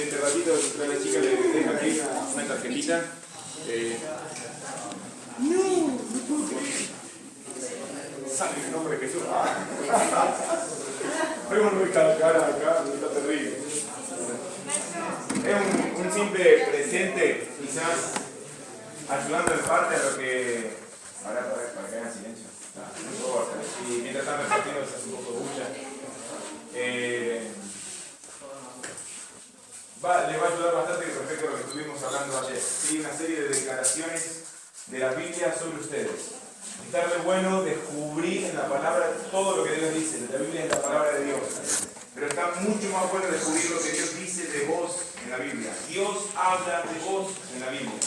este ratito a la chica le deja aquí una tarjetita. No. Sale el nombre de Jesús. Vemos nuestra cara acá, está terrible. Es un simple presente, quizás ayudando en parte a lo que. Ahora para que hagan silencio. No importa. Y mientras están repartiendo se hace un poco de bulla. Le va a ayudar bastante respecto a lo que estuvimos hablando ayer. ¿Sí? Una serie de declaraciones de la Biblia sobre ustedes. Está muy bueno descubrir en la palabra todo lo que Dios dice. La Biblia es la palabra de Dios. Pero está mucho más bueno descubrir lo que Dios dice de vos en la Biblia. Dios habla de vos en la Biblia.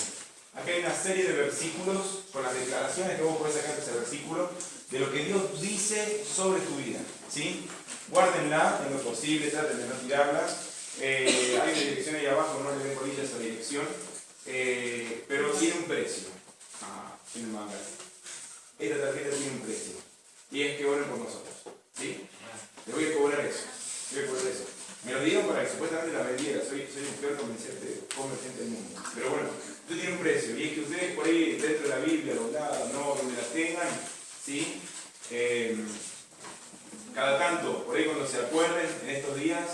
Aquí hay una serie de versículos con las declaraciones que vos podés sacar de ese versículo de lo que Dios dice sobre tu vida. ¿Sí? Guárdenla en lo posible, traten de no tirarla. Hay una dirección ahí abajo, no le den bolillas a esa dirección. Pero tiene un precio. Tiene un manga. Esta tarjeta tiene un precio. Y es que oren por nosotros. ¿Sí? Le voy a cobrar eso. Me lo dieron para que supuestamente la vendiera. Soy un peor comerciante del mundo. Pero bueno, esto tiene un precio. Y es que ustedes por ahí dentro de la Biblia, dobladas, no, donde la tengan, ¿sí? Cada tanto, por ahí cuando se acuerden en estos días,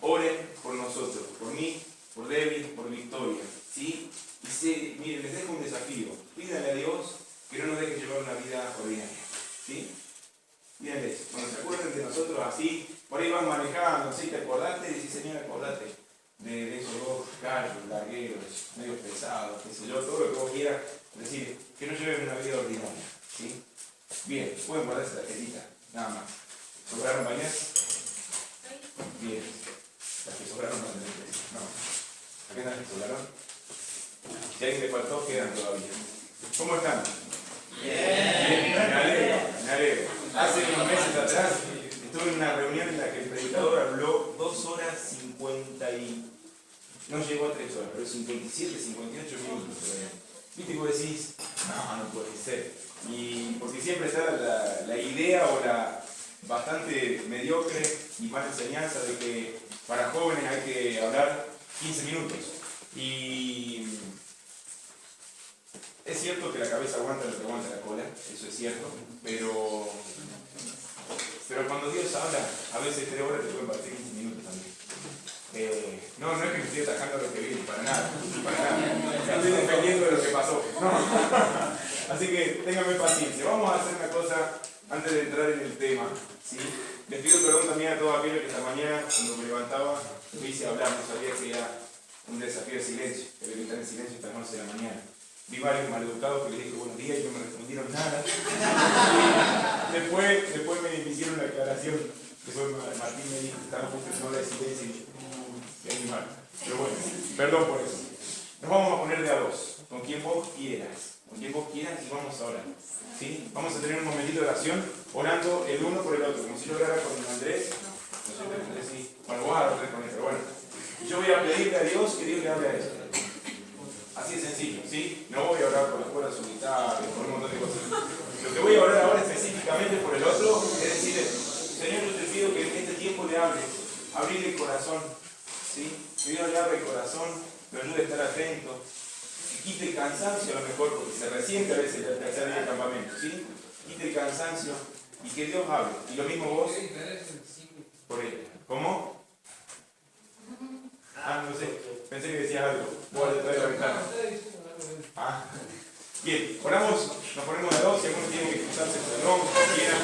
oren por nosotros, por mí, por Debbie, por Victoria. ¿Sí? Y miren, les dejo un desafío. Pídanle a Dios que no nos deje llevar una vida ordinaria. ¿Sí? Pídanle eso. Cuando se acuerden de nosotros así, por ahí van manejando, ¿sí? ¿Te acordaste? Dice, Señor, acordate de esos dos carros, largueros, medio pesados, qué sé yo, todo lo que vos quieras. Decir, que no lleven una vida ordinaria. ¿Sí? Bien, pueden guardar esa tarjetita, nada más. ¿Sobraron bañas? Bien. Las que sobraron no tendrán precio. No. ¿A qué tal sobraron? Si a alguien le faltó, quedan todavía. ¿Cómo están? Bien. Me alegro. Hace unos meses atrás estuve en una reunión en la que el predicador habló 2 horas 50 y... no llegó a 3 horas, pero 57, 58 minutos. ¿Viste? Y vos decís, no puede ser. Y porque siempre está la idea o la bastante mediocre y mala enseñanza de que para jóvenes hay que hablar 15 minutos. Y es cierto que la cabeza aguanta lo que aguanta la cola, eso es cierto, pero cuando Dios habla, a veces 3 horas te pueden parecer 15 minutos también. No es que me estoy atajando a lo que viene, para nada. Estoy defendiendo de lo que pasó. No. Así que ténganme paciencia. Vamos a hacer una cosa antes de entrar en el tema. ¿Sí? Les pido perdón también a todos aquellos que esta mañana, cuando me levantaba, me hice hablar, no sabía que era un desafío de silencio, que debía estar en silencio hasta las 11 de la mañana. Vi varios maleducados que les dije buenos días y no me respondieron nada. Después me hicieron la aclaración. Después Martín me dijo que estaba justo en hora de silencio y qué animal. Pero bueno, perdón por eso. Nos vamos a poner de a dos, con quien vos quieras. Con quien vos quieras y vamos a orar. ¿Sí? Vamos a tener un momentito de oración orando el uno por el otro. Como si yo orara con Andrés. No sé, Andrés sí. Bueno, vos vas a orar con él, pero bueno. Yo voy a pedirle a Dios que Dios le hable a él. Así de sencillo, ¿sí? No voy a orar por la escuela solitaria, por un montón de cosas. Lo que voy a orar ahora específicamente por el otro es decirle, Señor, yo te pido que en este tiempo le hables, abrirle el corazón, ¿sí? Que Dios le abra el corazón, me ayude a estar atento, que quite el cansancio a lo mejor, porque se resiente a veces el tercer día de campamento, ¿sí? Quite el cansancio y que Dios hable. Y lo mismo vos, por él. ¿Cómo? No sé, pensé que decías algo. Voy a detrás de la ventana. Bien, oramos, nos ponemos a dos, si alguno tiene que excusarse, perdón, como quiera.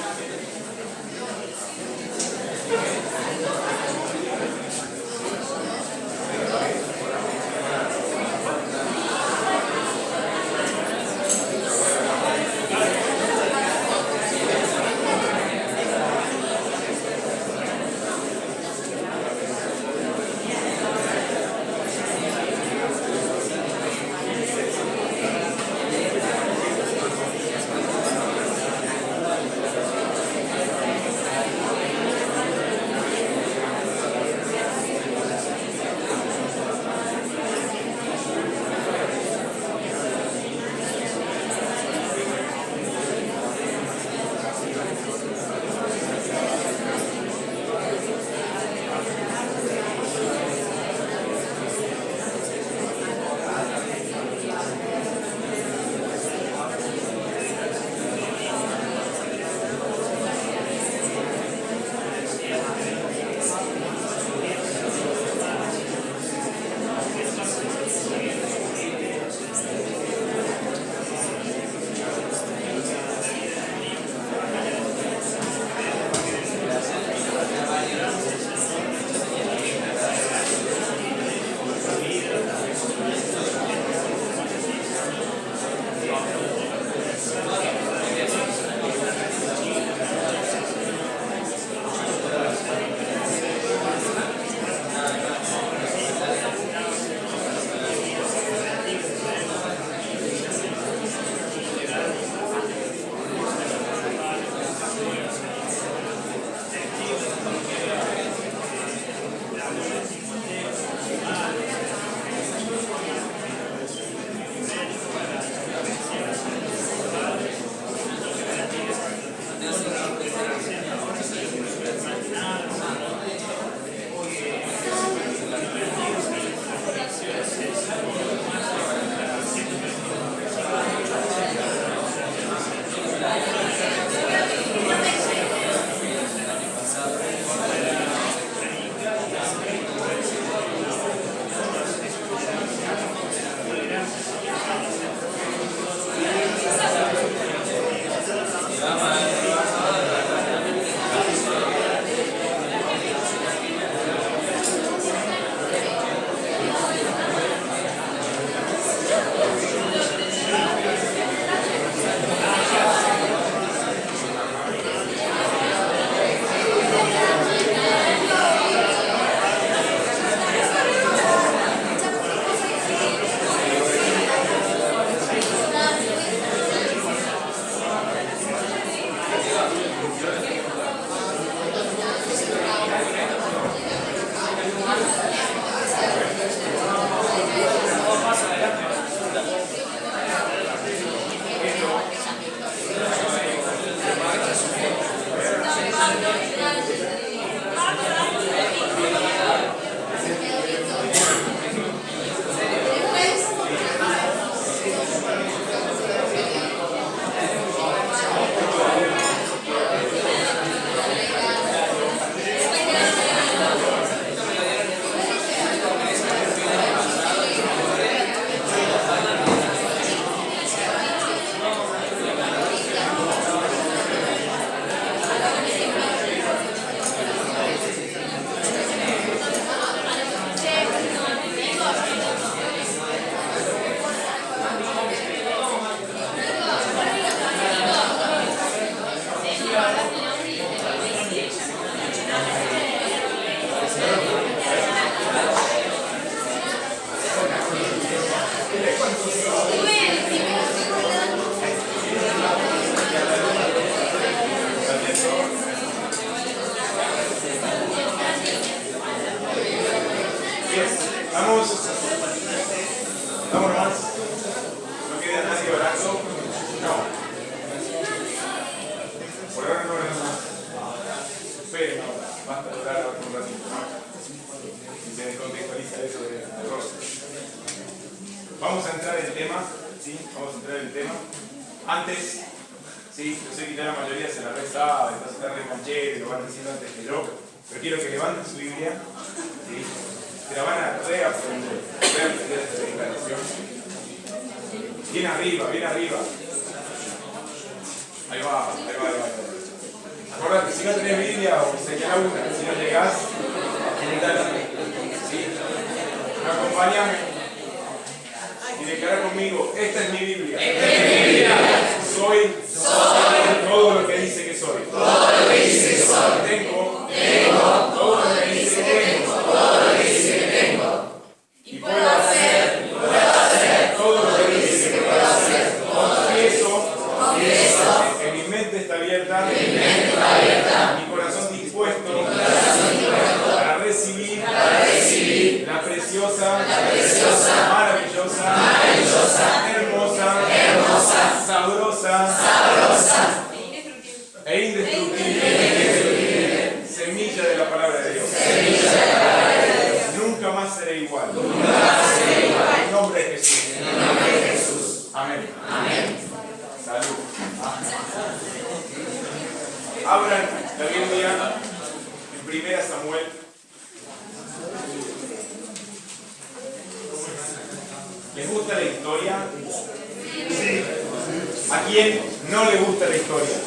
Estamos nomás. No queda nadie orando. No. Por ahora no oramos más. Esperen ahora. Basta de orar ahora un ratito. Si se descontextualiza eso de error. Vamos a entrar en el tema. ¿Sí? Vamos a entrar en el tema. Antes, sí, yo sé que ya la mayoría se la rezaba, entonces está re canchero y lo van diciendo antes que yo. Pero quiero que levanten su Biblia. ¿Sí? Se la van a reaprender esta declaración. Bien arriba, bien arriba. Ahí va. Acordate, si no tenés Biblia o señalá una, si no llegás, ¿sí? Acompáñame y declara conmigo, esta es mi Biblia. Soy todo lo que dice que soy. Tengo todo lo que dice que tengo. Y puedo hacer todo lo que dice que puedo hacer. Confieso que mi mente está abierta, mi corazón dispuesto para recibir la preciosa, maravillosa, hermosa, sabrosa e indestructible semilla de la palabra de Dios. Nunca más seré igual. En el nombre de Jesús. Amén. Salud. Abran la Biblia en 1 Samuel. ¿Les gusta la historia? Sí. ¿A quién no le gusta la historia?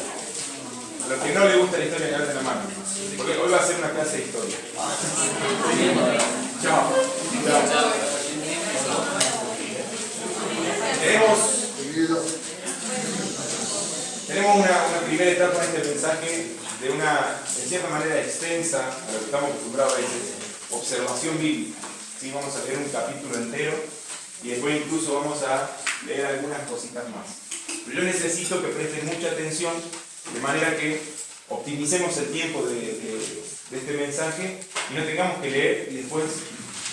A los que no les gusta la historia, levanten la mano. Porque hoy va a ser una clase de historia. Chao. Tenemos una primera etapa en este mensaje de una, en cierta manera, extensa, a lo que estamos acostumbrados a veces, observación bíblica. ¿Sí? Vamos a leer un capítulo entero y después incluso vamos a leer algunas cositas más. Pero yo necesito que presten mucha atención de manera que optimicemos el tiempo de este mensaje y no tengamos que leer y después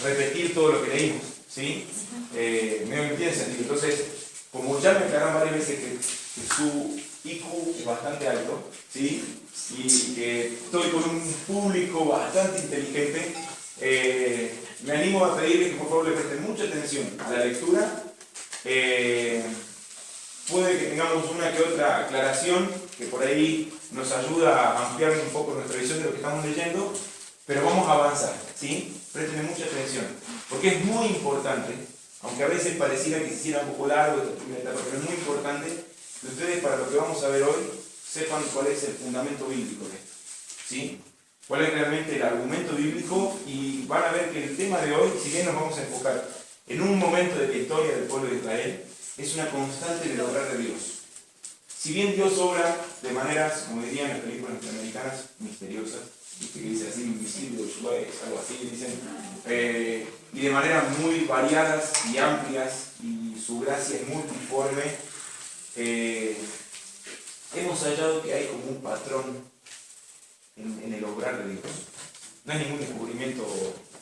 repetir todo lo que leímos. ¿Sí? Me entienden sentido. Entonces, como ya me aclararon varias veces que su IQ es bastante alto, ¿sí? Y que estoy con un público bastante inteligente, me animo a pedirles que por favor le presten mucha atención a la lectura. Puede que tengamos una que otra aclaración que por ahí nos ayuda a ampliar un poco nuestra visión de lo que estamos leyendo, pero vamos a avanzar, ¿sí? Presten mucha atención, porque es muy importante, aunque a veces pareciera que se hiciera un poco largo esta primera etapa, pero es muy importante que ustedes, para lo que vamos a ver hoy, sepan cuál es el fundamento bíblico de esto, ¿sí? Cuál es realmente el argumento bíblico, y van a ver que el tema de hoy, si bien nos vamos a enfocar en un momento de la historia del pueblo de Israel, es una constante del obrar de Dios. Si bien Dios obra de maneras, como dirían las películas norteamericanas, misteriosas, que dice así, invisible, algo así, dicen, y de maneras muy variadas y amplias, y su gracia es multiforme, hemos hallado que hay como un patrón en el obrar de Dios. No es ningún descubrimiento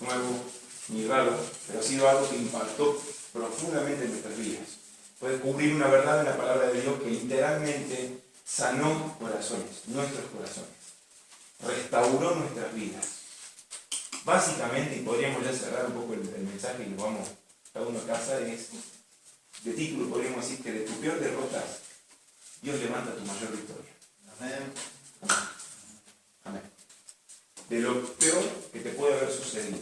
nuevo ni raro, pero ha sido algo que impactó profundamente en nuestras vidas. Fue descubrir una verdad en la palabra de Dios que literalmente sanó corazones, nuestros corazones, restauró nuestras vidas. Básicamente, y podríamos ya cerrar un poco el mensaje y nos vamos cada uno a casa, es, de título podríamos decir que de tu peor derrota, Dios levanta tu mayor victoria. Amén. Amén. De lo peor que te puede haber sucedido.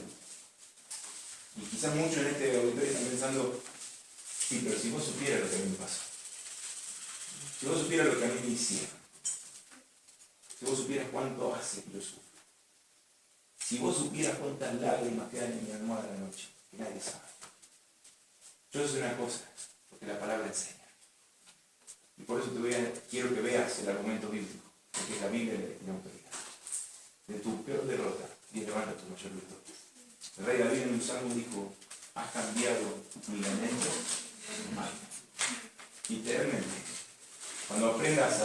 Y quizás muchos en este auditorio están pensando, sí, pero si vos supieras lo que a mí me pasó, si vos supieras lo que a mí me hicieron, si vos supieras cuánto hace que yo sufro, si vos supieras cuántas lágrimas quedan en mi almohada de la noche, que nadie sabe. Yo sé una cosa, porque la palabra enseña. Y por eso quiero que veas el argumento bíblico, porque es la Biblia la que tiene autoridad. De tu peor derrota, Dios levanta tu mayor victoria. El rey David en un salmo dijo, has cambiado mi lamento en baile. Literalmente, cuando aprendas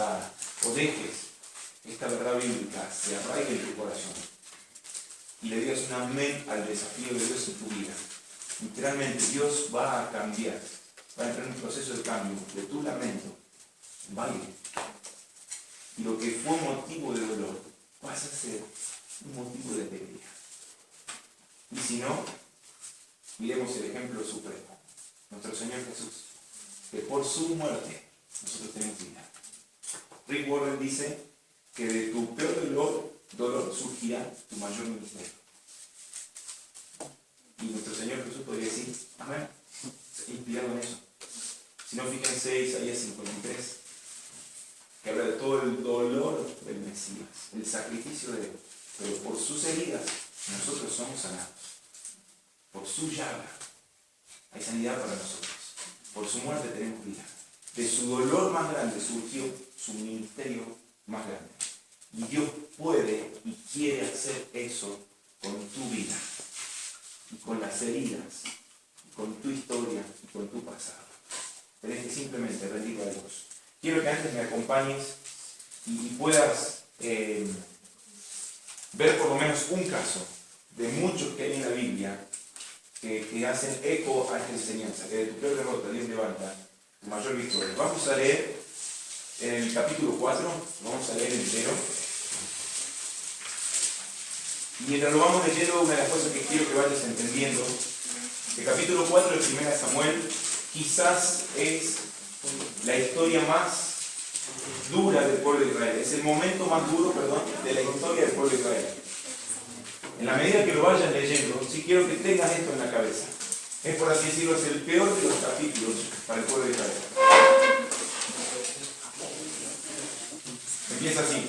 o dejes esta verdad bíblica se arraigue en tu corazón y le digas un amén al desafío de Dios en tu vida, literalmente Dios va a cambiar, va a entrar en un proceso de cambio de tu lamento en baile. Y lo que fue motivo de dolor pasa a ser un motivo de alegría. Y si no, miremos el ejemplo supremo, nuestro Señor Jesús, que por su muerte nosotros tenemos vida. Rick Warren dice que de tu peor dolor surgirá tu mayor ministerio. Y nuestro Señor Jesús podría decir, amén, inspirado en eso. Si no, fíjense Isaías 53, que habla de todo el dolor del Mesías, el sacrificio de él, pero por sus heridas nosotros somos sanados. Por su llaga hay sanidad para nosotros. Por su muerte tenemos vida. De su dolor más grande surgió su ministerio más grande. Y Dios puede y quiere hacer eso con tu vida, y con las heridas, y con tu historia, y con tu pasado. Tenés que simplemente rendirlo a Dios. Quiero que antes me acompañes y puedas ver por lo menos un caso de muchos que hay en la Biblia que hacen eco a esta enseñanza, que de tu peor derrota Dios levanta tu mayor victoria. Vamos a leer en el capítulo 4, vamos a leer entero. Y mientras lo vamos leyendo, una de las cosas que quiero que vayas entendiendo, el capítulo 4 de 1 Samuel quizás es la historia más dura del pueblo de Israel, es el momento más duro, de la historia del pueblo de Israel. En la medida que lo vayas leyendo, sí quiero que tengas esto en la cabeza. Es, por así decirlo, es el peor de los capítulos para el pueblo de Israel. Empieza así.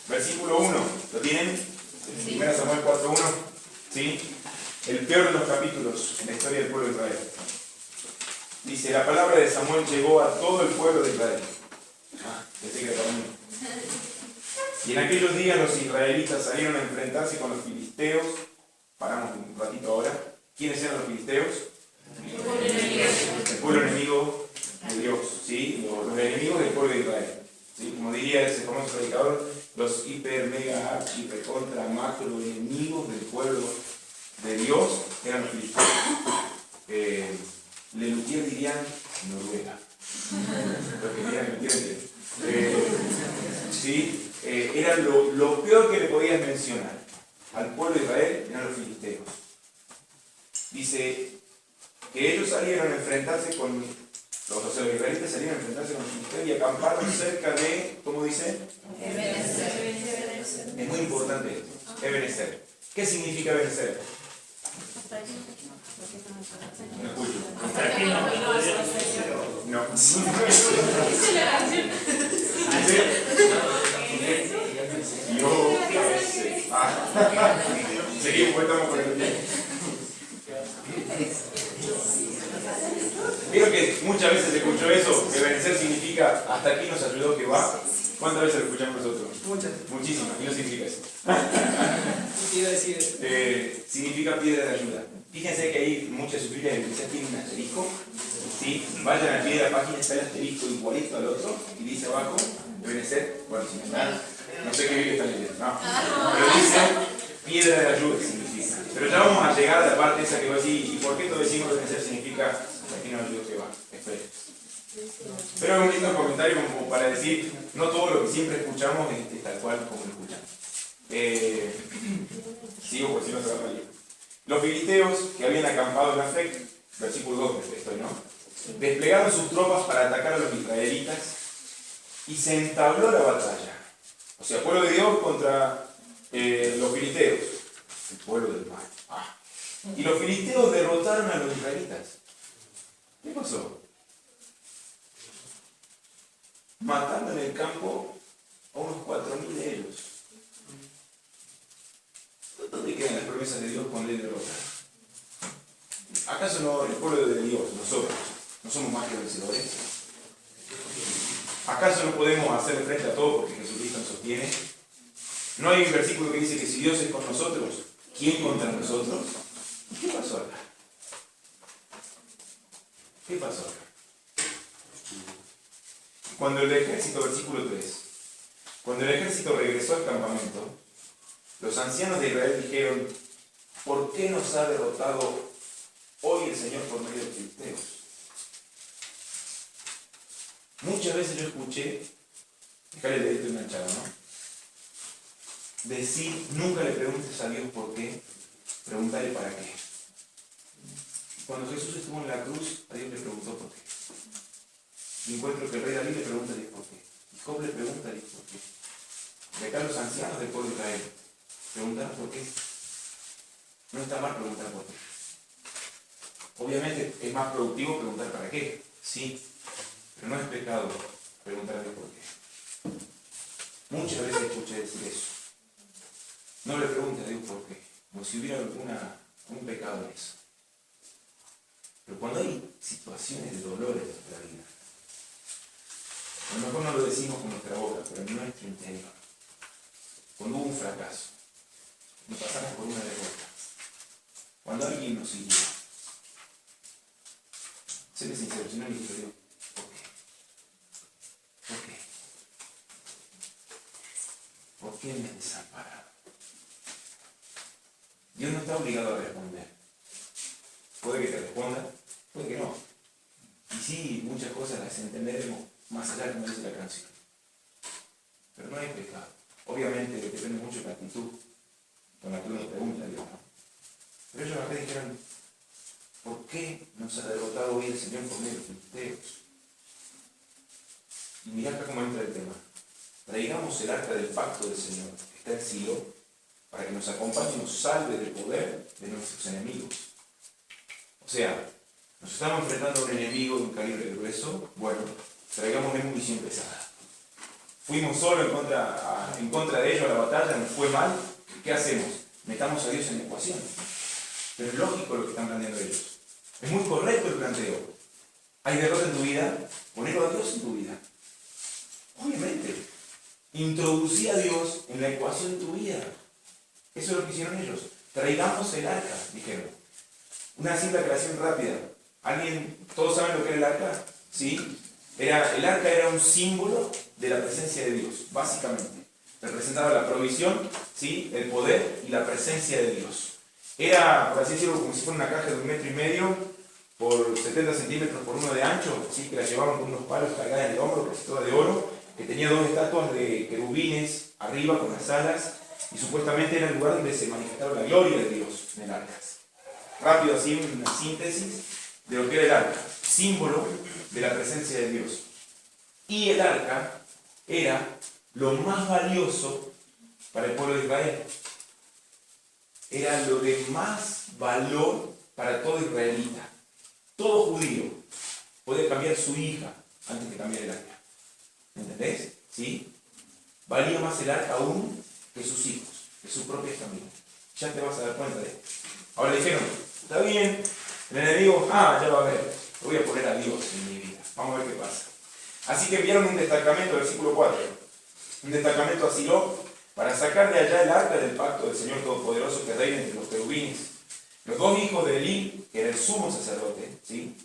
Versículo 1, ¿lo tienen? 1 Samuel 4:1. ¿Sí? El peor de los capítulos en la historia del pueblo de Israel. Dice, la palabra de Samuel llegó a todo el pueblo de Israel. Pensé que era para mí. Y en aquellos días los israelitas salieron a enfrentarse con los filisteos. Paramos un ratito ahora. ¿Quiénes eran los filisteos? El pueblo enemigo de Dios, ¿sí? Los enemigos del pueblo de Israel. ¿Sí? Como diría ese famoso predicador, los hiper, mega, archi, recontra, macro enemigos del pueblo de Dios eran los filisteos. Lelutier dirían Noruega. Los que dirían Lelutier ¿sí? Era lo peor que le podías mencionar al pueblo de Israel, eran los filisteos. Dice que ellos salieron a enfrentarse con los israelitas, salieron a enfrentarse con los filisteos y acamparon cerca de, ¿cómo dice? Ebenezer. Es muy importante esto, Ebenezer. ¿Qué significa Ebenezer? No escucho. No. Yo sé. Seguimos, pues estamos con el tiempo. Creo que muchas veces escucho eso, que vencer significa hasta aquí nos ayudó Jehová. ¿Cuántas veces lo escuchamos nosotros? Muchas. Muchísimas. ¿Y no significa eso? Quiero decir eso. Significa piedra de ayuda. Fíjense que hay muchas Biblias que quizás tienen un asterisco. ¿Sí? Vayan al pie de la página, está el asterisco igualito al otro y dice abajo, deben ser, bueno, si no está, no sé qué Biblia está leyendo, no. Pero piedra de ayuda significa. Pero ya vamos a llegar a la parte esa que va a decir, ¿y por qué todo decimos que vencer significa aquí no ayuda Jehová? Espera. Pero es un lindo comentario como para decir, no todo lo que siempre escuchamos es tal cual como lo escuchamos. Sigo por si no se va a ir. Los filisteos que habían acampado en Afec, versículo 2 de esto, ¿no? Desplegaron sus tropas para atacar a los israelitas y se entabló la batalla. O sea, pueblo de Dios contra los filisteos, el pueblo del mal. Y los filisteos derrotaron a los israelitas. ¿Qué pasó? Matando en el campo a unos 4.000 de ellos. ¿Dónde quedan las promesas de Dios cuando Él derrota? ¿Acaso no el pueblo de Dios, nosotros, no somos más que vencedores? ¿Acaso no podemos hacerle frente a todo porque Jesucristo nos sostiene? ¿No hay un versículo que dice que si Dios es con nosotros, ¿quién contra nosotros? ¿Qué pasó acá? ¿Qué pasó acá? Cuando el ejército, versículo 3, cuando el ejército regresó al campamento, los ancianos de Israel dijeron, ¿por qué nos ha derrotado hoy el Señor por medio de los filisteos? Muchas veces yo escuché, déjale leerte una charla, ¿no? Decir, nunca le preguntes a Dios por qué, pregúntale para qué. Cuando Jesús estuvo en la cruz, a Dios le preguntó por qué. Y encuentro que el rey David le pregunta a Dios por qué. Y Job le pregunta a Dios por qué. De acá los ancianos del pueblo de Israel preguntaron por qué. No está mal preguntar por qué. Obviamente es más productivo preguntar para qué, sí, pero no es pecado preguntar a Dios por qué. Muchas veces escuché decir eso. No le pregunte a Dios por qué, como si hubiera algún pecado en eso. Pero cuando hay situaciones de dolores en nuestra vida, a lo mejor no lo decimos con nuestra boca, pero en nuestro interior, cuando hubo un fracaso, cuando pasamos por una derrota, cuando alguien nos hirió, séle sincero, si no le dijiste Dios, ¿por qué? ¿Por qué? ¿Por qué me has desamparado? Dios no está obligado a responder. Puede que te responda, puede que no. Y sí, muchas cosas las entenderemos más allá, como dice la canción. Pero no hay pecado. Obviamente depende mucho de la actitud con la que uno pregunta a Dios, ¿no? Pero ellos acá dijeron, ¿por qué nos ha derrotado hoy el Señor por medio de los filisteos? Y mirá acá cómo entra el tema. Traigamos el arca del pacto del Señor, que está en Silo, para que nos acompañe y nos salve del poder de nuestros enemigos. O sea, nos estamos enfrentando a un enemigo de un calibre grueso. Bueno, traigámosle munición pesada. Fuimos solo en contra de ellos a la batalla, nos fue mal. ¿Qué hacemos? Metamos a Dios en la ecuación. Pero es lógico lo que están planteando ellos. Es muy correcto el planteo. ¿Hay derrota en tu vida? Ponelo a Dios en tu vida. Obviamente. Introducí a Dios en la ecuación de tu vida. Eso es lo que hicieron ellos. Traigamos el arca, dijeron. Una simple aclaración rápida. ¿Todos saben lo que era el arca? ¿Sí? El arca era un símbolo de la presencia de Dios, básicamente. Representaba la provisión, ¿sí? El poder y la presencia de Dios. Era, por así decirlo, como si fuera una caja de 1,5 metros por 70 centímetros por 1 de ancho, ¿sí? Que la llevaban con unos palos cargados en el hombro, casi toda de oro, que tenía 2 estatuas de querubines arriba con las alas, y supuestamente era el lugar donde se manifestaba la gloria de Dios en el arca. Rápido, así una síntesis de lo que era el arca, símbolo de la presencia de Dios. Y el arca era lo más valioso para el pueblo de Israel. Era lo de más valor para todo israelita. Todo judío puede cambiar su hija antes de cambiar el arca. ¿Entendés? ¿Sí? Valía más el arca aún que sus hijos, que su propia familia. Ya te vas a dar cuenta de esto. Ahora dijeron, está bien, el enemigo, ya va a ver, lo voy a poner a Dios en mi vida. Vamos a ver qué pasa. Así que enviaron un destacamento, versículo 4, un destacamento a Silo para sacar de allá el arca del pacto del Señor Todopoderoso que reina entre los querubines. Los 2 hijos de Elí, que era el sumo sacerdote, ¿sí?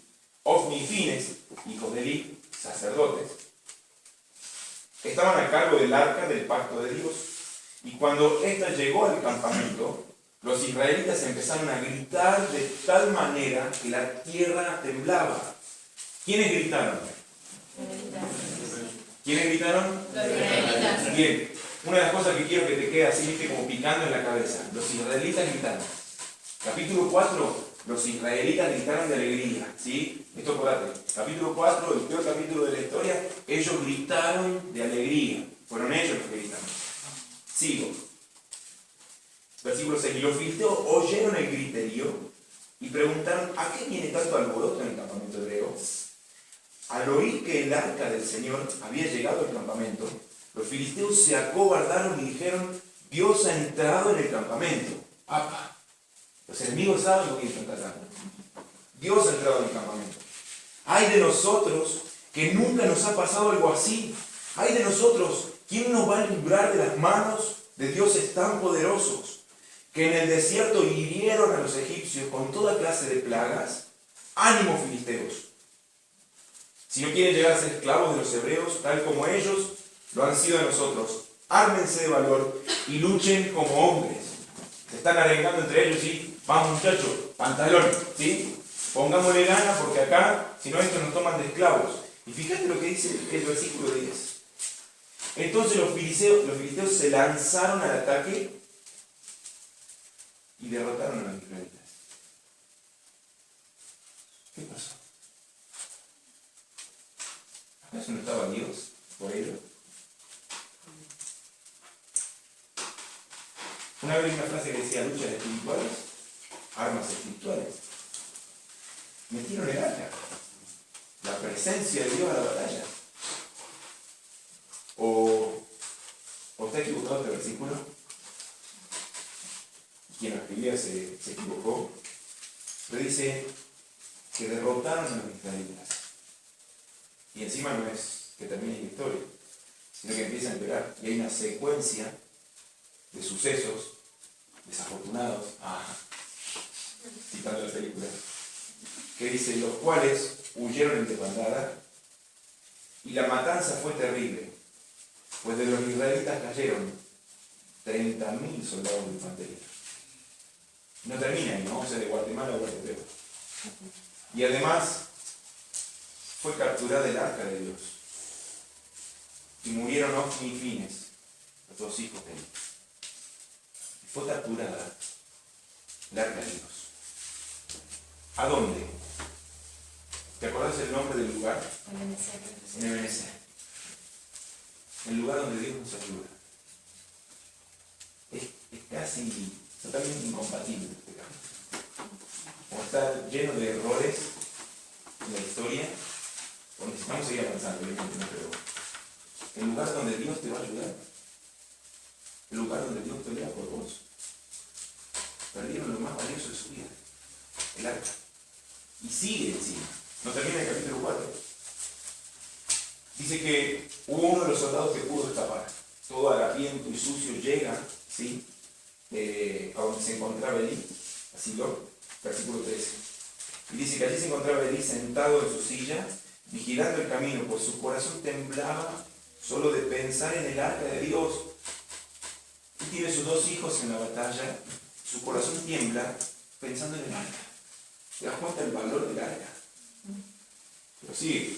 Ofni y Fines, hijos de Elí, sacerdotes, estaban a cargo del arca del pacto de Dios. Y cuando ésta llegó al campamento, los israelitas empezaron a gritar de tal manera que la tierra temblaba. ¿Quiénes gritaron? ¿Quiénes gritaron? Los israelitas. Bien, una de las cosas que quiero que te quede así, viste, como picando en la cabeza. Los israelitas gritaron. Capítulo 4, los israelitas gritaron de alegría, ¿sí? Esto acordate. Capítulo 4, el peor capítulo de la historia, ellos gritaron de alegría. Fueron ellos los que gritaron. Sigo. Versículo 6. Y los filisteos oyeron el griterío y preguntaron: ¿a qué viene tanto alboroto en el campamento hebreo? Al oír que el arca del Señor había llegado al campamento, los filisteos se acobardaron y dijeron: Dios ha entrado en el campamento. ¡Apa! Los enemigos saben lo que están tratando. Dios ha entrado en el campamento. ¡Ay de nosotros, que nunca nos ha pasado algo así! ¡Ay de nosotros! ¿Quién nos va a librar de las manos de dioses tan poderosos, que en el desierto hirieron a los egipcios con toda clase de plagas? ¡Ánimo, filisteos! Si no quieren llegar a ser esclavos de los hebreos, tal como ellos lo han sido de nosotros, ármense de valor y luchen como hombres. Se están arengando entre ellos, ¿sí? Vamos, muchachos, pantalón, ¿sí? Pongámosle gana porque acá, si no, estos nos toman de esclavos. Y fíjate lo que dice el versículo 10. Entonces los filisteos se lanzaron al ataque y derrotaron a los israelitas. ¿Qué pasó? ¿Acaso no estaba Dios por ellos? Una vez una frase que decía: luchas espirituales, armas espirituales. Metieron el arca, la presencia de Dios a la batalla. ¿O está equivocado este versículo? Quien lo escribía se equivocó. Pero dice que derrotaron a los israelitas. Y encima no es que termine la historia, sino que empieza a empeorar. Y hay una secuencia de sucesos desafortunados, citando la película, que dice: los cuales huyeron en desbandada, y la matanza fue terrible, pues de los israelitas cayeron 30.000 soldados de infantería. No termina ahí, ¿no? O sea, de Guatemala a Guatepeor. Y además fue capturada el arca de Dios. Y murieron Ofni y Fines, los dos hijos de él. Y fue capturada el arca de Dios. ¿A dónde? ¿Te acuerdas el nombre del lugar? En Ebenezer. El lugar donde Dios nos ayuda. Es casi totalmente incompatible este camino. Como está lleno de errores en la historia, o necesitamos seguir avanzando, evidentemente, pero el lugar donde Dios te va a ayudar, el lugar donde Dios pelea por vos, perdieron lo más valioso de su vida, el arca. Y sigue encima, no termina el capítulo 4. Dice que hubo uno de los soldados que pudo escapar, todo harapiento y sucio, llega, ¿sí?, a donde se encontraba Elí, a Silo, versículo 13. Y dice que allí se encontraba Elí sentado en su silla, vigilando el camino, pues su corazón temblaba solo de pensar en el arca de Dios. Y tiene sus dos hijos en la batalla, su corazón tiembla pensando en el arca. ¿Te das cuenta del valor del arca? Pero sigue.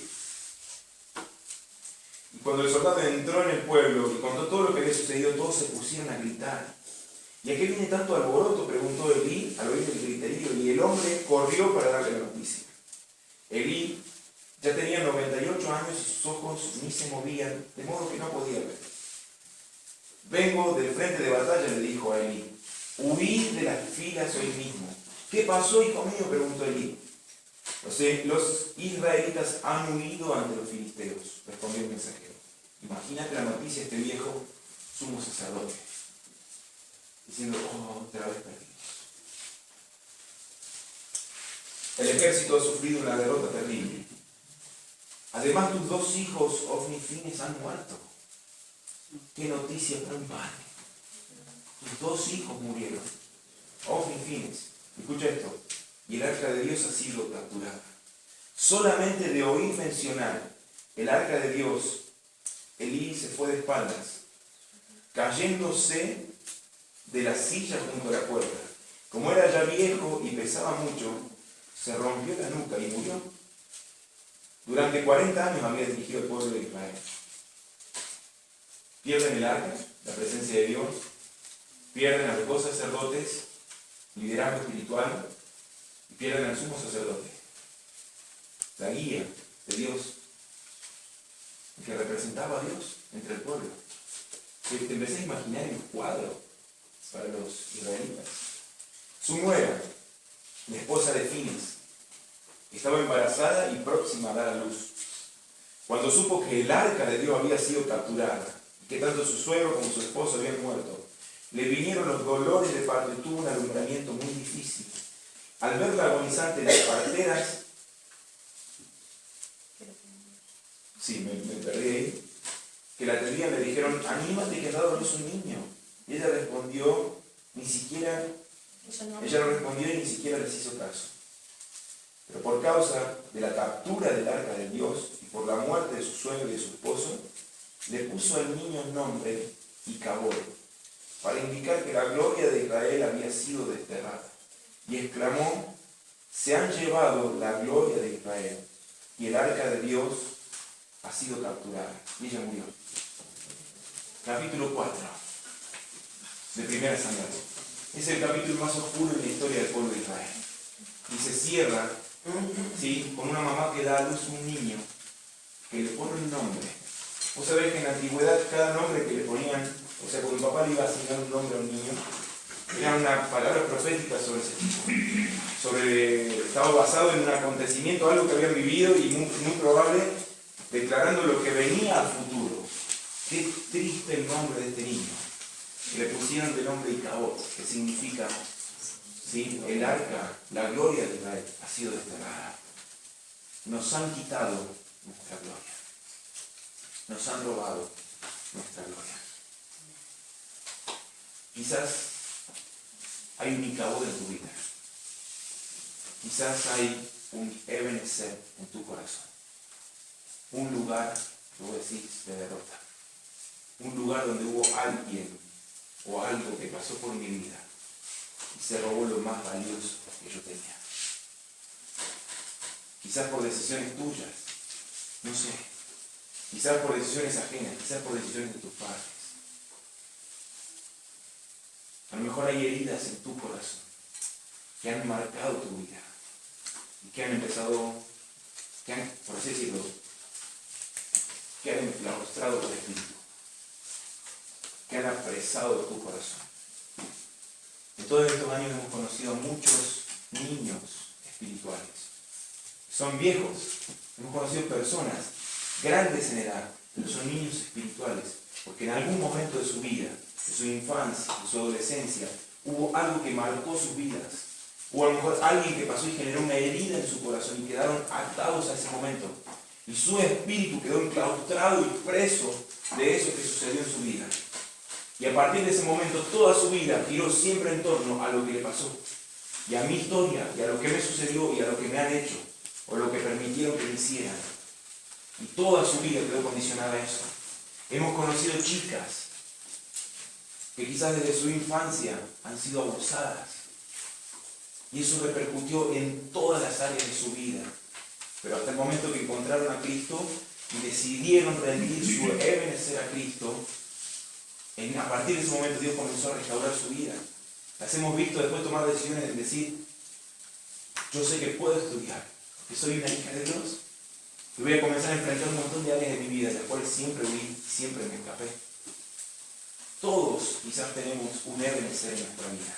Y cuando el soldado entró en el pueblo y contó todo lo que había sucedido, todos se pusieron a gritar. ¿Y a qué viene tanto alboroto?, preguntó Elí al oír el griterío, y el hombre corrió para darle la noticia. Elí ya tenía 98 años y sus ojos ni se movían, de modo que no podía ver. Vengo del frente de batalla, le dijo a Elí. Huí de las filas hoy mismo. ¿Qué pasó, hijo mío?, preguntó Elí. Los israelitas han huido ante los filisteos, respondió el mensajero. Imagínate la noticia, este viejo sumo sacerdote, diciendo: otra vez perdimos. El ejército ha sufrido una derrota terrible. Además, tus dos hijos, Ofni y Fines, han muerto. Qué noticia tan padre. Tus dos hijos murieron, Ofni y Fines. Escucha esto. Y el arca de Dios ha sido capturada. Solamente de oír mencionar el arca de Dios, Elí se fue de espaldas, cayéndose de la silla junto a la puerta. Como era ya viejo y pesaba mucho, se rompió la nuca y murió. Durante 40 años había dirigido al pueblo de Israel. Pierden el arca, la presencia de Dios, pierden a los dos sacerdotes, liderazgo espiritual, y pierden al sumo sacerdote. La guía de Dios, que representaba a Dios entre el pueblo. Que te empecé a imaginar el cuadro para los israelitas. Su nuera, la esposa de Fines, estaba embarazada y próxima a dar a luz. Cuando supo que el arca de Dios había sido capturada, y que tanto su suegro como su esposo habían muerto, le vinieron los dolores de parto y tuvo un alumbramiento muy difícil. Al verla agonizante, las parteras, sí, me perdí ahí, que la atendían le dijeron, anímate que has dado a luz un niño. Y ella respondió, ella no respondió y ni siquiera les hizo caso. Pero por causa de la captura del arca de Dios y por la muerte de su suegro y de su esposo, le puso al niño el nombre Icabod, para indicar que la gloria de Israel había sido desterrada. Y exclamó, se han llevado la gloria de Israel y el arca de Dios ha sido capturada. Y ella murió. Capítulo 4 de 1 Samuel. Es el capítulo más oscuro en la historia del pueblo de Israel. Y se cierra, ¿sí?, con una mamá que da a luz un niño, que le pone un nombre. Vos sabés que en la antigüedad cada nombre que le ponían, o sea, cuando un papá le iba a asignar un nombre a un niño, era una palabra profética sobre ese tipo. Estaba basado en un acontecimiento, algo que habían vivido y muy probable, declarando lo que venía al futuro. Qué triste el nombre de este niño. Le pusieron de nombre Icabod, que significa, ¿sí?, el arca, la gloria de Israel, ha sido desterrada. Nos han quitado nuestra gloria. Nos han robado nuestra gloria. Quizás hay un Icabod en tu vida. Quizás hay un Ebenezer en tu corazón. Un lugar, que vos decís, de derrota. Un lugar donde hubo alguien o algo que pasó por mi vida y se robó lo más valioso que yo tenía. Quizás por decisiones tuyas, no sé. Quizás por decisiones ajenas, quizás por decisiones de tus padres. A lo mejor hay heridas en tu corazón que han marcado tu vida y que han empezado, por así decirlo, que han enclaustrado tu espíritu, que han apresado tu corazón. En todos estos años hemos conocido a muchos niños espirituales. Son viejos, hemos conocido personas grandes en edad, pero son niños espirituales, porque en algún momento de su vida, de su infancia, de su adolescencia, hubo algo que marcó sus vidas. O a lo mejor alguien que pasó y generó una herida en su corazón y quedaron atados a ese momento. Y su espíritu quedó enclaustrado y preso de eso que sucedió en su vida. Y a partir de ese momento toda su vida giró siempre en torno a lo que le pasó. Y a mi historia, y a lo que me sucedió, y a lo que me han hecho, o lo que permitieron que me hicieran. Y toda su vida quedó condicionada a eso. Hemos conocido chicas que quizás desde su infancia han sido abusadas. Y eso repercutió en todas las áreas de su vida. Pero hasta el momento que encontraron a Cristo y decidieron rendir su Ebenezer a Cristo, a partir de ese momento Dios comenzó a restaurar su vida. Las hemos visto después tomar decisiones de decir, yo sé que puedo estudiar, que soy una hija de Dios, y voy a comenzar a enfrentar un montón de áreas de mi vida, de las cuales siempre huí, siempre me escapé. Todos quizás tenemos un Ebenezer en nuestra vida,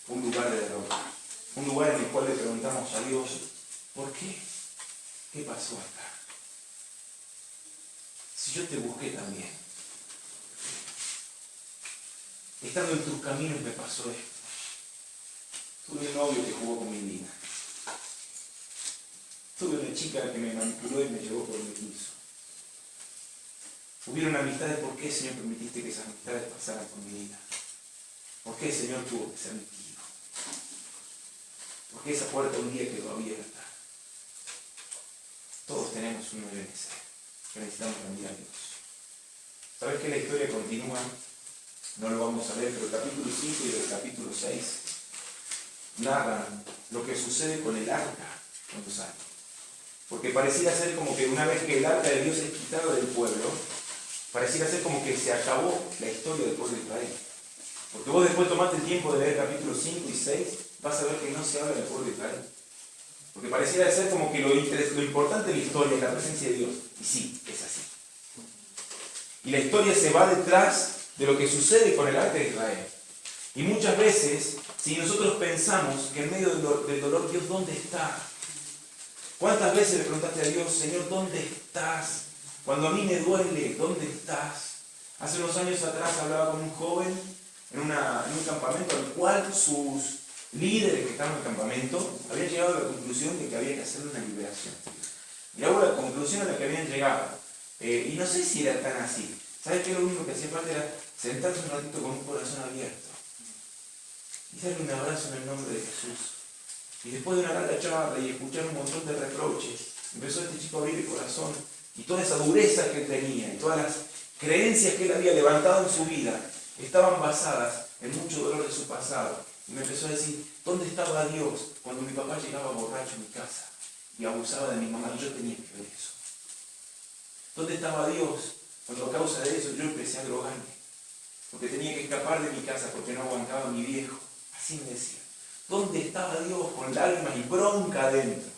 un lugar de derrota, un lugar en el cual le preguntamos a Dios, ¿por qué? ¿Qué pasó acá? Si yo te busqué también, estando en tus caminos me pasó esto. Tuve un novio que jugó con mi vida. Tuve una chica que me manipuló y me llevó por mi piso. Hubieron amistades, ¿por qué, Señor, permitiste que esas amistades pasaran por mi vida? ¿Por qué, Señor, tuvo que ser mi tío? ¿Por qué esa puerta un día quedó abierta? Todos tenemos un Ebenezer que necesitamos rendir a Dios. ¿Sabes que la historia continúa no lo vamos a leer, pero el capítulo 5 y el capítulo 6 narran lo que sucede con el arca cuando sale. Porque pareciera ser como que una vez que el arca de Dios es quitada del pueblo, pareciera ser como que se acabó la historia del pueblo de Israel. Porque vos después tomaste el tiempo de leer capítulos 5 y 6, vas a ver que no se habla del pueblo de Israel. Porque pareciera ser como que lo importante de la historia es la presencia de Dios. Y sí, es así. Y la historia se va detrás de lo que sucede con el arca de Israel. Y muchas veces, si nosotros pensamos que en medio del dolor, Dios, ¿dónde está? ¿Cuántas veces le preguntaste a Dios, Señor, ¿dónde estás? Cuando a mí me duele, ¿dónde estás? Hace unos años atrás hablaba con un joven en un campamento al cual sus líderes que estaban en el campamento habían llegado a la conclusión de que había que hacer una liberación. Y hago la conclusión a la que habían llegado. Y no sé si era tan así. ¿Sabes qué? Lo único que hacía falta era sentarse un ratito con un corazón abierto y darle un abrazo en el nombre de Jesús. Y después de una larga charla y escuchar un montón de reproches, empezó este chico a abrir el corazón y toda esa dureza que él tenía y todas las creencias que él había levantado en su vida estaban basadas en mucho dolor de su pasado. Y me empezó a decir, ¿dónde estaba Dios cuando mi papá llegaba borracho a mi casa y abusaba de mi mamá y yo tenía que ver eso? ¿Dónde estaba Dios cuando a causa de eso yo empecé a drogarme? Porque tenía que escapar de mi casa porque no aguantaba a mi viejo. Así me decía. ¿Dónde estaba Dios con lágrimas y bronca adentro?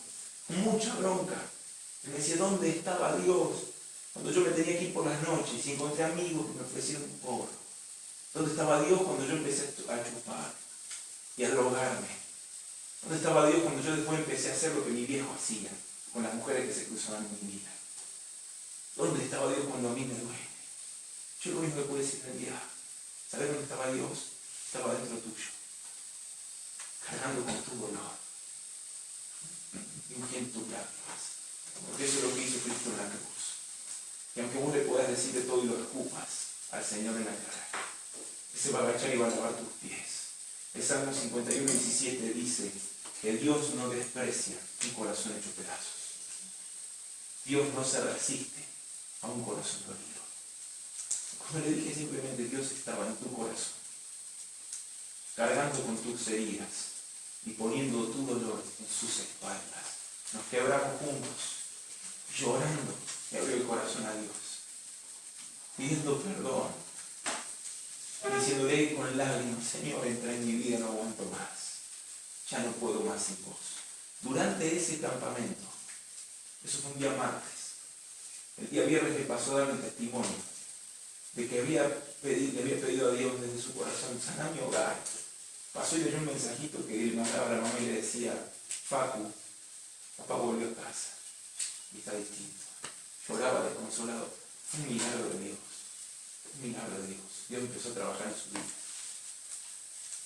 Mucha bronca. Y me decía, ¿dónde estaba Dios cuando yo me tenía que ir por las noches y encontré amigos que me ofrecieron un porro? ¿Dónde estaba Dios cuando yo empecé a chupar y a drogarme? ¿Dónde estaba Dios cuando yo después empecé a hacer lo que mi viejo hacía con las mujeres que se cruzaban en mi vida? ¿Dónde estaba Dios cuando a mí me duele? Yo lo único que puedo decir es, ¿sabes dónde estaba Dios? Estaba dentro tuyo, cargando con tu dolor y ungiendo tus lágrimas. Porque eso es lo que hizo Cristo en la cruz. Y aunque vos le puedas decir de todo y lo escupas al Señor en la cara, Él se va a agachar y va a lavar tus pies. El Salmo 51:17 dice que Dios no desprecia un corazón hecho pedazos. Dios no se resiste a un corazón dolido. Como le dije, simplemente Dios estaba en tu corazón, cargando con tus heridas y poniendo tu dolor en sus espaldas. Nos quebramos juntos, llorando, y abrió el corazón a Dios, pidiendo perdón, diciéndole con lágrimas, Señor, entra en mi vida, no aguanto más, ya no puedo más sin vos. Durante ese campamento, eso fue un día martes, el día viernes le pasó a darme testimonio de que le había pedido a Dios desde su corazón, saná mi hogar. Pasó y leyó un mensajito que él mandaba a la mamá y le decía, Facu, papá volvió a casa y está distinto. Lloraba desconsolado. Fue un milagro de Dios. Un milagro de Dios. Dios empezó a trabajar en su vida.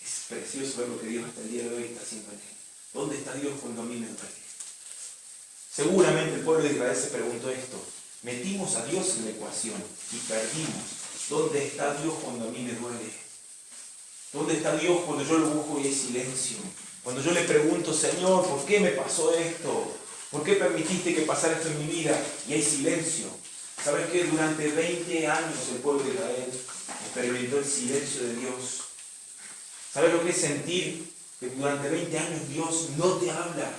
Es precioso ver lo que Dios hasta el día de hoy está haciendo en él. ¿Dónde está Dios cuando a mí me duele? Seguramente el pueblo de Israel se preguntó esto. Metimos a Dios en la ecuación y perdimos. ¿Dónde está Dios cuando a mí me duele? ¿Dónde está Dios cuando yo lo busco y hay silencio? Cuando yo le pregunto, Señor, ¿por qué me pasó esto? ¿Por qué permitiste que pasara esto en mi vida? Y hay silencio. ¿Sabes qué? Durante 20 años el pueblo de Israel experimentó el silencio de Dios. ¿Sabes lo que es sentir que durante 20 años Dios no te habla?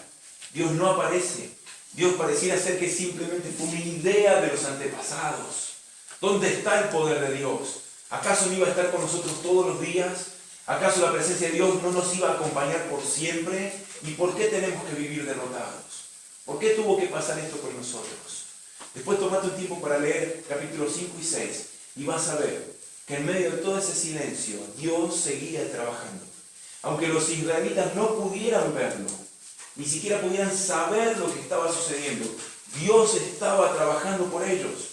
Dios no aparece. Dios pareciera ser que simplemente fue una idea de los antepasados. ¿Dónde está el poder de Dios? ¿Acaso no iba a estar con nosotros todos los días? ¿Acaso la presencia de Dios no nos iba a acompañar por siempre? ¿Y por qué tenemos que vivir derrotados? ¿Por qué tuvo que pasar esto con nosotros? Después tomate un tiempo para leer capítulos 5 y 6 y vas a ver que en medio de todo ese silencio Dios seguía trabajando. Aunque los israelitas no pudieran verlo, ni siquiera pudieran saber lo que estaba sucediendo, Dios estaba trabajando por ellos.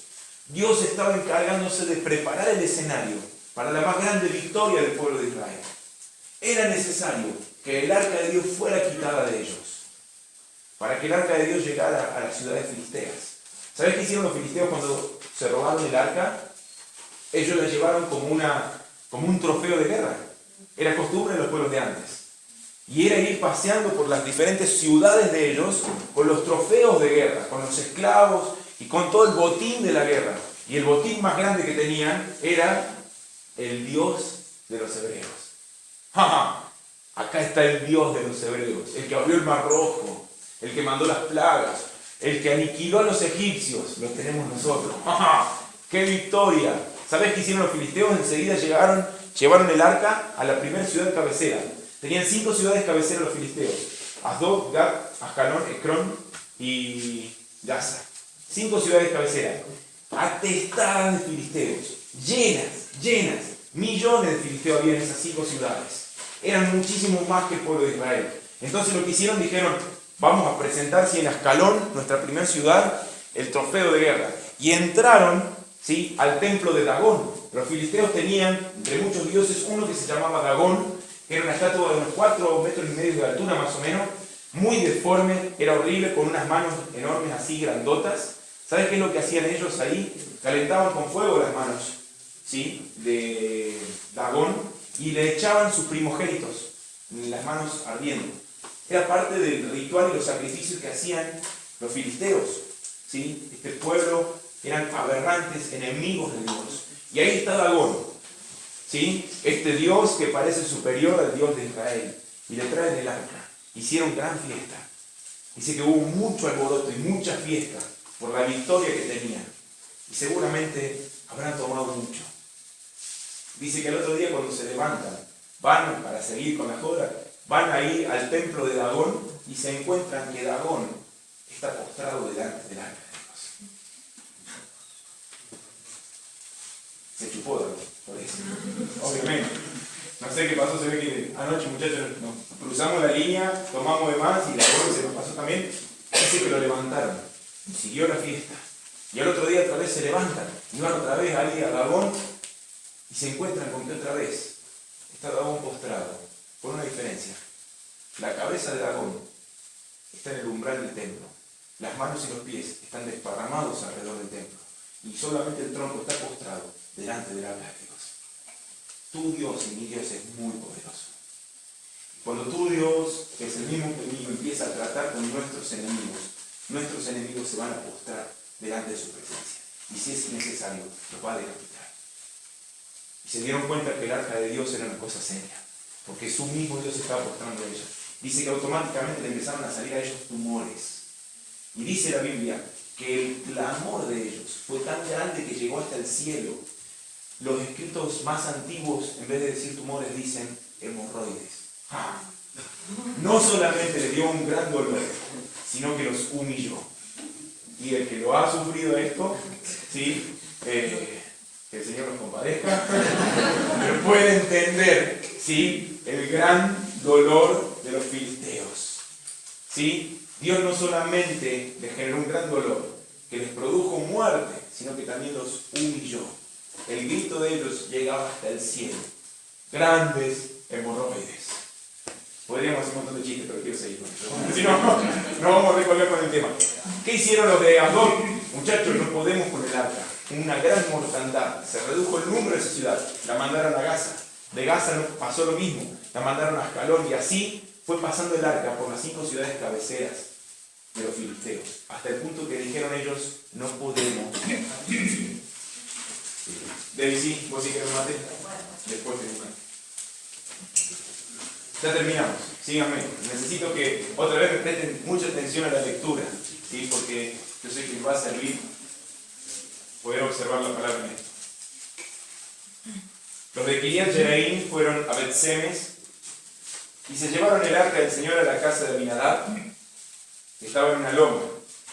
Dios estaba encargándose de preparar el escenario para la más grande victoria del pueblo de Israel. Era necesario que el arca de Dios fuera quitada de ellos, para que el arca de Dios llegara a las ciudades filisteas. ¿Sabes qué hicieron los filisteos cuando se robaron el arca? Ellos la llevaron como un trofeo de guerra. Era costumbre de los pueblos de antes. Y era ir paseando por las diferentes ciudades de ellos con los trofeos de guerra, con los esclavos y con todo el botín de la guerra. Y el botín más grande que tenían era el Dios de los hebreos. ¡Ja, ja! Acá está el Dios de los hebreos, el que abrió el mar rojo, el que mandó las plagas, el que aniquiló a los egipcios, lo tenemos nosotros. ¡Ja, ja! ¡Qué victoria! ¿Sabés qué hicieron los filisteos? Enseguida llevaron el arca a la primera ciudad cabecera. Tenían 5 ciudades cabeceras los filisteos: Asdod, Gat, Ascalón, Ecrón y Gaza. 5 ciudades cabeceras, atestadas de filisteos, llenas. Millones de filisteos había en esas 5 ciudades. Eran muchísimos más que el pueblo de Israel. Entonces lo que hicieron, dijeron: vamos a presentar en Ascalón, nuestra primera ciudad, el trofeo de guerra. Y entraron, ¿sí?, al templo de Dagón. Los filisteos tenían, entre muchos dioses, uno que se llamaba Dagón, que era una estatua de unos 4,5 metros de altura más o menos, muy deforme, era horrible, con unas manos enormes así, grandotas. ¿Sabes qué es lo que hacían ellos ahí? Calentaban con fuego las manos, ¿sí?, de Dagón, y le echaban sus primogénitos, las manos ardiendo. Era parte del ritual y los sacrificios que hacían los filisteos, ¿sí? Este pueblo eran aberrantes, enemigos de Dios. Y ahí está Dagón, ¿sí?, este Dios que parece superior al Dios de Israel. Y le traen el arca. Hicieron gran fiesta. Dice que hubo mucho alboroto y mucha fiesta por la victoria que tenían. Y seguramente habrán tomado mucho. Dice que el otro día, cuando se levantan, van para seguir con la joda, van ahí al templo de Dagón y se encuentran que Dagón está postrado delante del arca de Dios. Se chupó Dagón, por eso. Obviamente. No sé qué pasó, se ve que anoche, muchachos, nos cruzamos la línea, tomamos de más y Dagón se nos pasó también. Dice que lo levantaron y siguió la fiesta. Y al otro día otra vez se levantan y van otra vez ahí a Dagón. Y se encuentran con que otra vez está Dagón postrado, con una diferencia. La cabeza de Dagón está en el umbral del templo. Las manos y los pies están desparramados alrededor del templo. Y solamente el tronco está postrado delante del arca de Dios. Tu Dios y mi Dios es muy poderoso. Cuando tu Dios, que es el mismo enemigo, empieza a tratar con nuestros enemigos se van a postrar delante de su presencia. Y si es necesario, los va a decapitar. Y se dieron cuenta que el arca de Dios era una cosa seria, porque su mismo Dios estaba postrando a ellos. Dice que automáticamente le empezaron a salir a ellos tumores. Y dice la Biblia que el clamor de ellos fue tan grande que llegó hasta el cielo. Los escritos más antiguos, en vez de decir tumores, dicen hemorroides. ¡Ah! No solamente le dio un gran dolor, sino que los humilló. Y el que lo ha sufrido esto, ¿sí?, que el Señor los compadezca, pero puede entender, ¿sí?, el gran dolor de los filisteos. ¿Sí? Dios no solamente les generó un gran dolor, que les produjo muerte, sino que también los humilló. El grito de ellos llegaba hasta el cielo. Grandes hemorroides. Podríamos hacer un montón de chistes, pero quiero seguir con esto. Si no, no vamos a recorrer con el tema. ¿Qué hicieron los de Asdod? Muchachos, no podemos con el arca. Una gran mortandad. Se redujo el número de esa ciudad. La mandaron a Gaza. De Gaza pasó lo mismo. La mandaron a Ascalón y así fue pasando el arca por las 5 ciudades cabeceras de los filisteos. Hasta el punto que dijeron ellos, no podemos. David, sí, vos sí que me maté. Después te buscan. Ya terminamos. Síganme. Necesito que otra vez me presten mucha atención a la lectura, ¿sí?, porque yo sé que les va a servir poder observar la palabra en esto. Los de Kiriat Jearim fueron a Bet-Semes y se llevaron el arca del Señor a la casa de Abinadab, que estaba en una loma,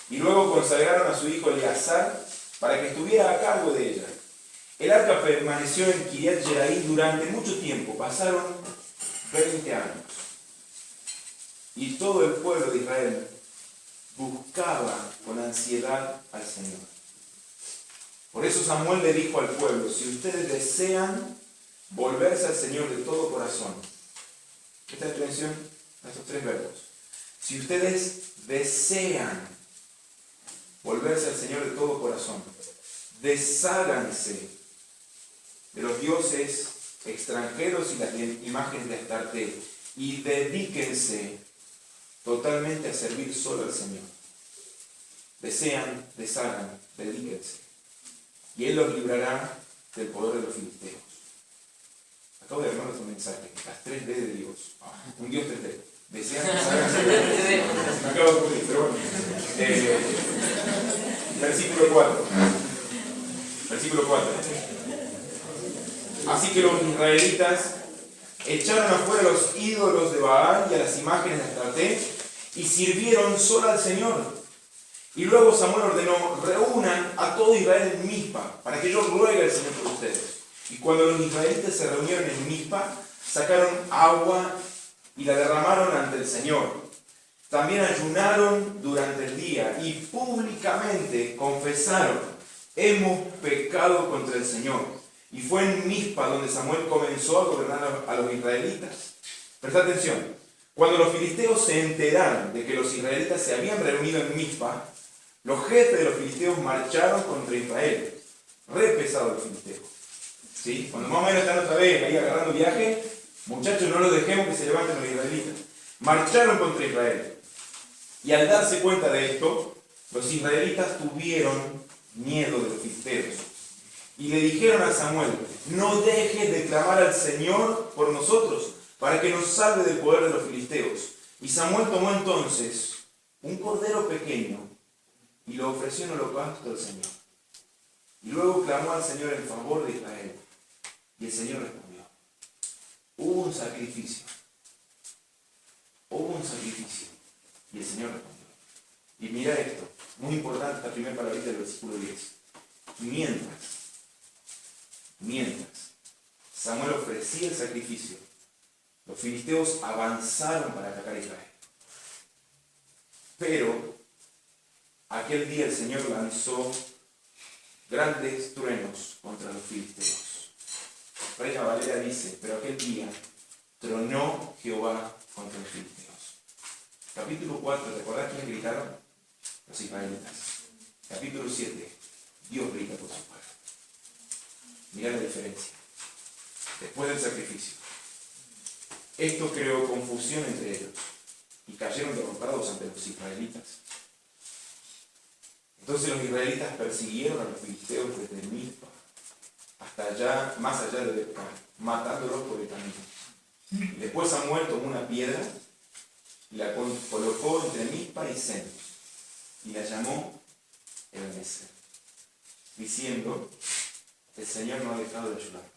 y luego consagraron a su hijo Eleazar para que estuviera a cargo de ella. El arca permaneció en Kiriat Jearim durante mucho tiempo, pasaron 20 años. Y todo el pueblo de Israel buscaba con ansiedad al Señor. Por eso Samuel le dijo al pueblo, si ustedes desean volverse al Señor de todo corazón, presta atención a estos 3 verbos. Si ustedes desean volverse al Señor de todo corazón, desháganse de los dioses extranjeros y las imágenes de Astarte y dedíquense totalmente a servir solo al Señor. Desean, deshagan, dedíquense. Y Él los librará del poder de los filisteos. Acabo de armar otro mensaje. Las 3D de Dios. Un Dios 3D. Desean que salgan 3D. Me acabo de ocurrir, pero bueno. Versículo 4. Versículo 4. Así que los israelitas echaron afuera los ídolos de Baal y a las imágenes de Astarté y sirvieron solo al Señor. Y luego Samuel ordenó: reúnan a todo Israel en Mizpa, para que yo ruegue al Señor por ustedes. Y cuando los israelitas se reunieron en Mizpa, sacaron agua y la derramaron ante el Señor. También ayunaron durante el día y públicamente confesaron: hemos pecado contra el Señor. Y fue en Mizpa donde Samuel comenzó a gobernar a los israelitas. Presta atención. Cuando los filisteos se enteraron de que los israelitas se habían reunido en Mizpa, los jefes de los filisteos marcharon contra Israel. Re pesado el filisteo. ¿Sí? Cuando más o menos están otra vez ahí agarrando viaje, muchachos, no los dejemos que se levanten los israelitas. Marcharon contra Israel. Y al darse cuenta de esto, los israelitas tuvieron miedo de los filisteos. Y le dijeron a Samuel: no dejes de clamar al Señor por nosotros, para que nos salve del poder de los filisteos. Y Samuel tomó entonces un cordero pequeño y lo ofreció en holocausto al Señor. Y luego clamó al Señor en favor de Israel. Y el Señor respondió. Hubo un sacrificio. Hubo un sacrificio. Y el Señor respondió. Y mira esto, muy importante esta primera palabrita del versículo 10. Mientras Samuel ofrecía el sacrificio, los filisteos avanzaron para atacar a Israel. Pero aquel día el Señor lanzó grandes truenos contra los filisteos. Reina Valera dice: pero aquel día tronó Jehová contra los filisteos. Capítulo 4, ¿recordás quiénes gritaron? Los israelitas. Capítulo 7, Dios grita por su pueblo. Mirá la diferencia. Después del sacrificio, esto creó confusión entre ellos y cayeron derrotados ante los israelitas. Entonces los israelitas persiguieron a los filisteos desde Mizpa hasta allá, más allá de Betca, matándolos por el camino. Y después Samuel tomó una piedra y la colocó entre Mizpa y Sen y la llamó Ebenezer, diciendo: el Señor no ha dejado de ayudarnos.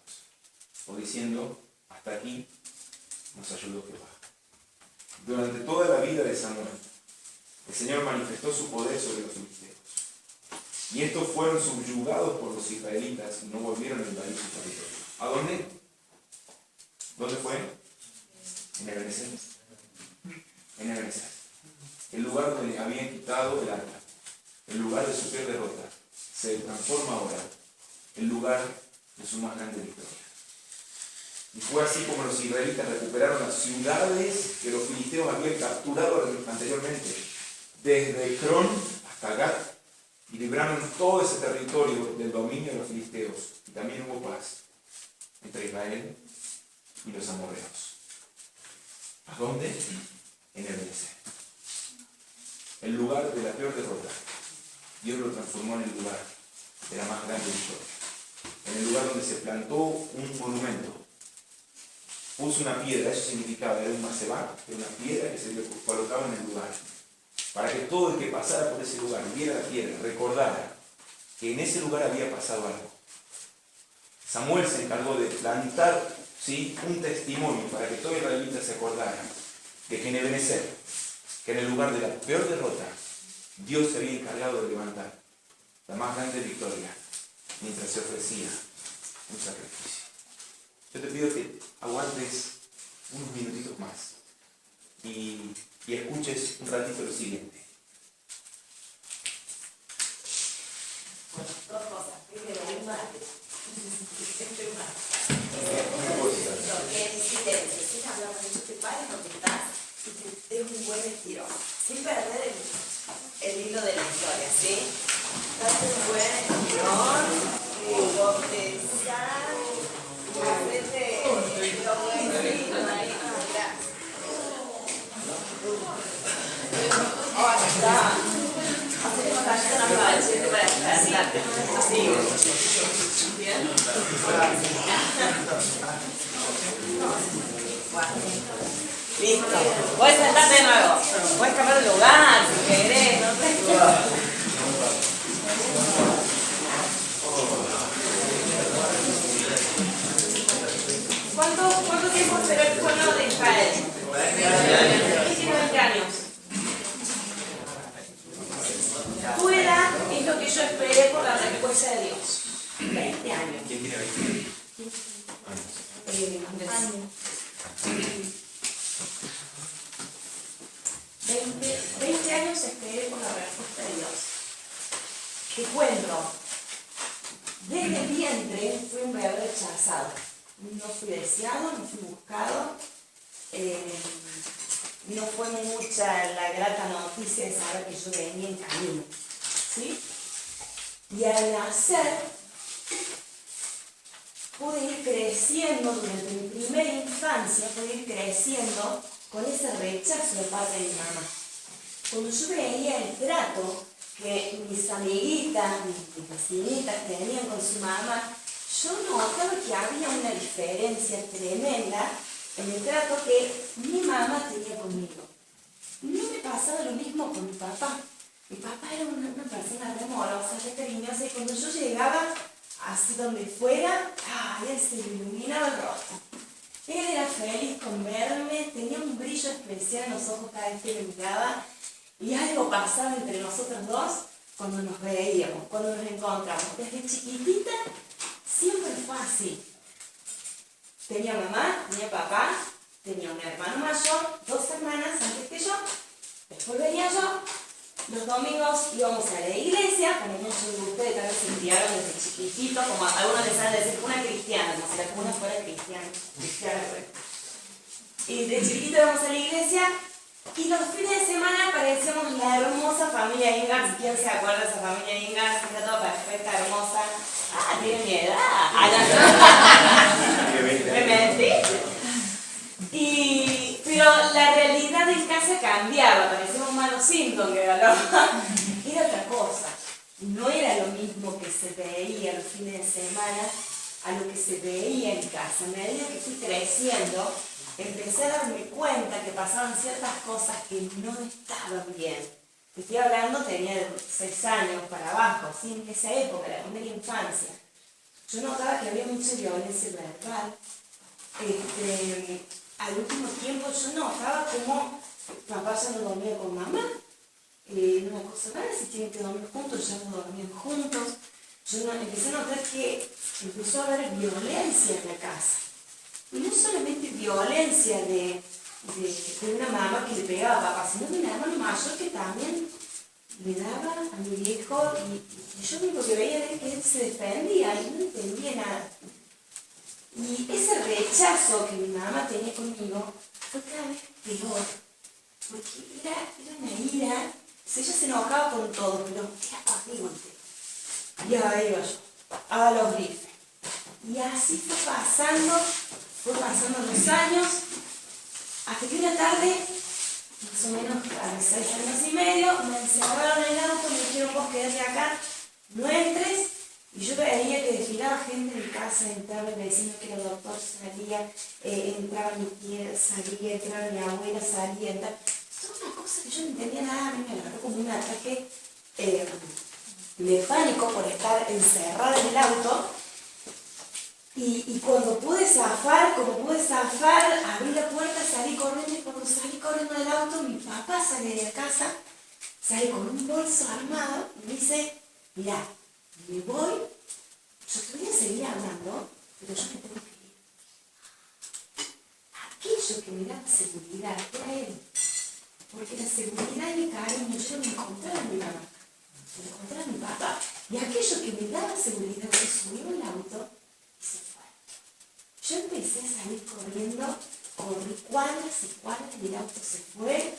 O diciendo: hasta aquí nos ayudó Jehová. Durante toda la vida de Samuel, el Señor manifestó su poder sobre los filisteos. Y estos fueron subyugados por los israelitas y no volvieron a invadir su territorio. ¿A dónde? ¿Dónde fue? En Ebenezer. En Ebenezer. El lugar donde le habían quitado el arca. El lugar de su peor derrota. Se transforma ahora el lugar de su más grande victoria. Y fue así como los israelitas recuperaron las ciudades que los filisteos habían capturado anteriormente, desde Ecrón hasta Gat, y libraron todo ese territorio del dominio de los filisteos. Y también hubo paz entre Israel y los amorreos. ¿A dónde? En Ebenezer. El lugar de la peor derrota, Dios lo transformó en el lugar de la más grande victoria. En el lugar donde se plantó un monumento, puso una piedra. Eso significaba, era un macebá, era una piedra que se le colocaba en el lugar, para que todo el que pasara por ese lugar viera la piedra, recordara que en ese lugar había pasado algo. Samuel se encargó de plantar, ¿sí?, un testimonio para que todo israelita se acordara de que en Ebenezer, que en el lugar de la peor derrota, Dios se había encargado de levantar la más grande victoria mientras se ofrecía un sacrificio. Yo te pido que aguantes unos minutitos más y escuches un ratito lo siguiente. Bueno, dos cosas. Primero, un mate. Siempre un mate. Porque si te necesitas hablar con ellos, te pares donde estás y te des un buen estirón. Sin perder el hilo de la historia, ¿sí? Date un buen estirón, bostezar, hacerte lo buenito ahí. Gracias. Ahora está. Hacemos una pancheta para despertarte. Así. Bien. Listo. Puedes sentarte de nuevo. Puedes cambiar de lugar si querés, no sé. ¿Cuánto tiempo esperó el pueblo de Israel? 20 años. Tu edad es lo que yo esperé por la respuesta de Dios. 20 años. ¿Quién tiene 20? 20 años esperé por la respuesta de Dios. Te cuento. Desde el vientre fui un bebé rechazado. No fui deseado, no fui buscado. No fue mucha la grata noticia de saber que yo venía en camino. ¿Sí? Y al nacer, pude ir creciendo durante mi primera infancia, pude ir creciendo con ese rechazo de parte de mi mamá. Cuando yo veía el trato que mis amiguitas, mis vecinitas tenían con su mamá, yo notaba que había una diferencia tremenda en el trato que mi mamá tenía conmigo. No me pasaba lo mismo con mi papá. Mi papá era una persona re amorosa, re cariñosa, y cuando yo llegaba, así donde fuera, él se le iluminaba el rostro. Él era feliz con verme, tenía un brillo especial en los ojos cada vez que me miraba, y algo pasaba entre nosotros dos cuando nos veíamos, cuando nos encontramos. Desde chiquitita siempre fue así. Tenía mamá, tenía papá, tenía un hermano mayor, 2 hermanas antes que yo, después venía yo. Los domingos íbamos a la iglesia, como muchos de ustedes tal vez se criaron desde chiquitito, como algunos les saben decir, una cristiana, como si la cuna fuera cristiana. Y de chiquitito íbamos a la iglesia, y los fines de semana parecíamos la hermosa familia Ingars. ¿Quién se acuerda de esa familia Ingars? Era toda perfecta, hermosa. Tiene mi edad. Me mentí. Pero la realidad en casa cambiaba, parecíamos malos Simpson, que era otra cosa. No era lo mismo que se veía los fines de semana a lo que se veía en casa. A medida que fui creciendo, empecé a darme cuenta que pasaban ciertas cosas que no estaban bien. Te estoy hablando, tenía de 6 años para abajo, ¿sí? En esa época, la primera infancia. Yo notaba que había mucha violencia verbal. Al último tiempo yo notaba como papá ya no dormía con mamá. Una cosa rara, si tienen que dormir juntos, ya no dormían juntos. Yo empecé a notar que empezó a haber violencia en la casa. Y no solamente violencia de una mamá que le pegaba a papá, sino de un hermano mayor que también le daba a mi viejo. Y yo lo único que veía era que él se defendía y no entendía nada. Y ese rechazo que mi mamá tenía conmigo fue cada vez peor, porque era una ira, ella se enojaba con todo, pero era conmigo entero. Y ahí iba yo, a los grifes. Y así fue pasando los años, hasta que una tarde, más o menos a los 6 años y medio, me encerraron en el auto, me dijeron, vos quedate acá, no entres. Y yo veía que desfilaba gente en mi casa, entraba el vecino que era doctor, salía, entraba mi tía, salía, entraba mi abuela, salía, entraba. Son una cosa que yo no entendía nada, a mí me agarró como un ataque de pánico por estar encerrada en el auto. Y cuando pude zafar, abrí la puerta, salí corriendo, y cuando salí corriendo del auto, mi papá sale de la casa, sale con un bolso armado y me dice, mirá, me voy, yo te voy a seguir hablando, pero yo me tengo que ir. Aquello que me daba seguridad era él, porque la seguridad y el cariño yo no me encontraba en mi mamá, me encontraba en mi papá, y aquello que me daba seguridad se subió al auto y se fue. Yo empecé a salir corriendo, corrí cuadras y cuadras y el auto se fue,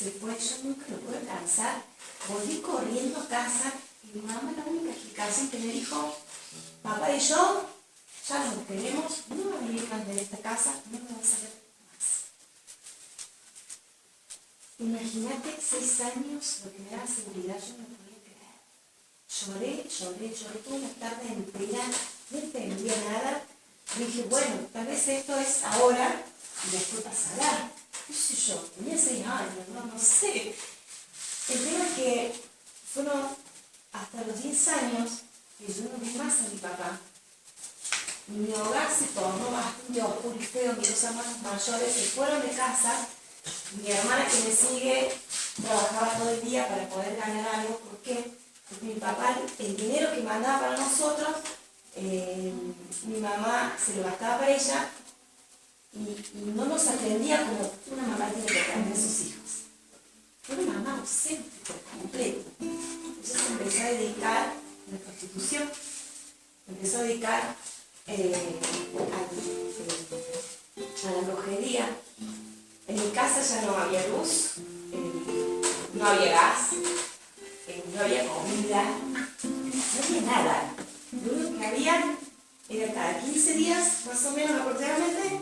yo nunca lo pude alcanzar, volví corriendo a casa. Y mi mamá, la única explicación que me dijo, papá y yo ya nos queremos, no me voy a venir más de esta casa, no me vas a ver más. Imagínate 6 años, lo que me daba seguridad, yo no podía creer. Lloré toda una tarde entera, no entendía nada. dije, bueno, tal vez esto es ahora y después pasará. ¿Qué sé yo? Tenía 6 años, no sé. El tema es que fueron hasta los 10 años que yo no vi más a mi papá. Mi hogar se tornó bastante oscuro y feo. Mis 2 hermanos mayores se fueron de casa. Mi hermana, que me sigue, trabajaba todo el día para poder ganar algo. ¿Por qué? Porque mi papá, el dinero que mandaba para nosotros, mi mamá se lo gastaba para ella y no nos atendía como una mamá tiene que atender a sus hijos. Fue una mamá ausente por completo. Ella se empezó a dedicar a la prostitución, empezó a dedicar a la brujería. En mi casa ya no había luz, no había gas, no había comida, no había nada. Lo único que había era cada 15 días, más o menos aproximadamente,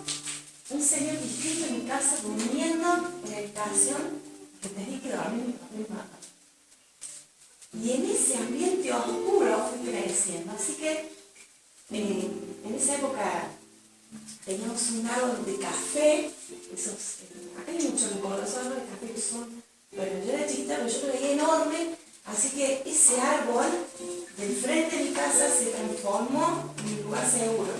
un señor distinto en mi casa durmiendo en la habitación que tenía que dormir mi mamá. Y en ese ambiente oscuro fui creciendo. Así que en esa época teníamos un árbol de café, acá hay muchos árboles de café que son, bueno, yo era chiquita, pero yo lo veía enorme, así que ese árbol del frente de mi casa se transformó en mi lugar seguro.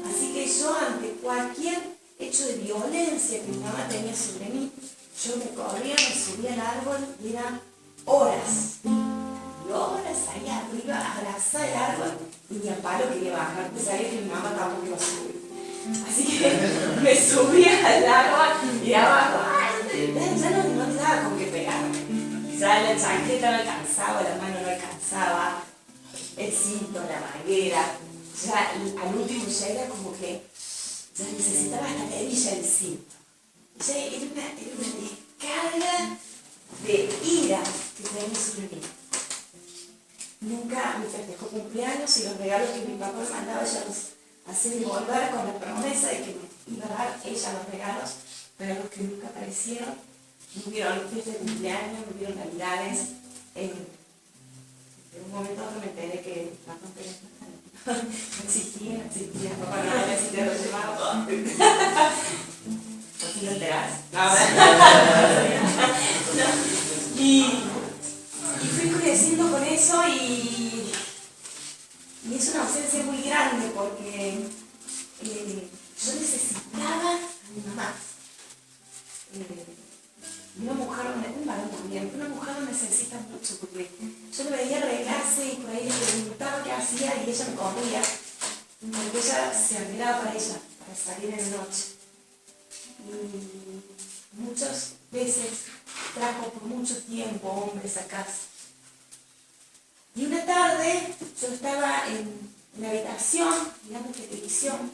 Así que yo, ante cualquier hecho de violencia que mi mamá tenía sobre mí, yo me corría, me subía al árbol y eran horas. Y horas allá arriba, abrazaba el árbol y ni a palo quería bajar, porque sabía que mi mamá tampoco iba a subir. Así que me subía al árbol y de abajo, ya no me daba con qué pegarme. Ya la chaqueta no alcanzaba, la mano no alcanzaba, el cinto, la manguera. Ya al último ya era como que ya necesitaba hasta la hebilla del cinto. Ya era una descarga de ira que tenía sobre mí. Nunca me festejó cumpleaños y los regalos que mi papá me mandaba ya los hacía devolver con la promesa de que me iba a dar ella los regalos, pero los que nunca aparecieron. No hubieron fiestas de cumpleaños, no hubieron navidades. En un momento a otro me enteré que la no existía, papá no existía, lo llamaba. ¿Por qué no enterás? Y fui creciendo con eso y es una ausencia muy grande porque yo necesitaba a mi mamá. Una mujer, un varón también, una mujer lo necesita mucho porque yo le veía arreglarse y por ahí le preguntaba qué hacía y ella me corría porque ella se arreglaba para ella, para salir en la noche. Y muchas veces trajo por mucho tiempo hombres a casa. Y una tarde yo estaba en la habitación mirando televisión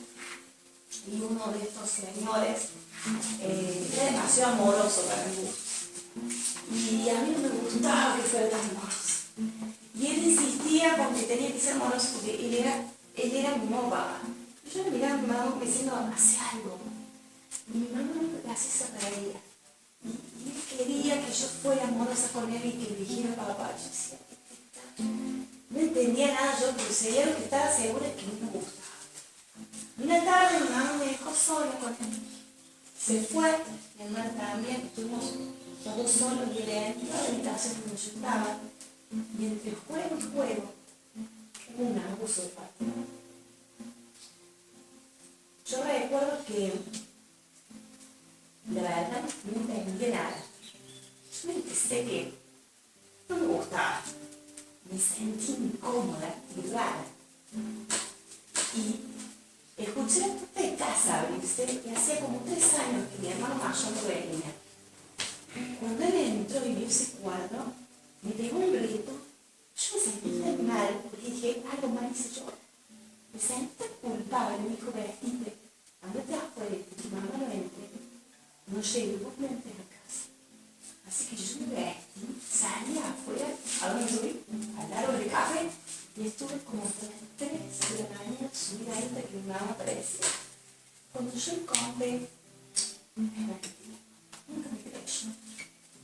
y uno de estos señores era demasiado amoroso para mí. Y a mí no me gustaba que fuera tan amoroso. Y él insistía con que tenía que ser amoroso porque él era mi nuevo papá. Yo le miraba a mi mamá diciendo, hace algo. Y mi mamá así se reía. Y él quería que yo fuera amorosa con él y que le dijera papá. Yo decía, no entendía nada yo, pero sería lo que estaba segura es que no me gustaba. Una tarde mi mamá me dejó sola con él. Se fue, mi hermana también, estuvimos todos solos y él entró a la habitación donde yo estaba. Y entre juego y juego, hubo un abuso de parte. Yo recuerdo que la verdad no entendía nada. Yo me empecé que no me gustaba. Me sentí incómoda y rara. Y escuché la puerta de casa abrirse y hacía como 3 años que mi hermano mayor no venía. Cuando él entró y vio ese cuadro, me pegó un grito. Yo me sentí tan mal porque dije, algo mal hice yo. Me sentí tan culpable, me dijo, vestite, andate afuera, que tu mamá no entre. No llegué, vos me entres a casa. Así que yo me vestí, salí afuera, a donde subí, al árbol de café, y estuve como hasta las 3 de la mañana subida ahí hasta que mi mamá apareció. Cuando yo encontré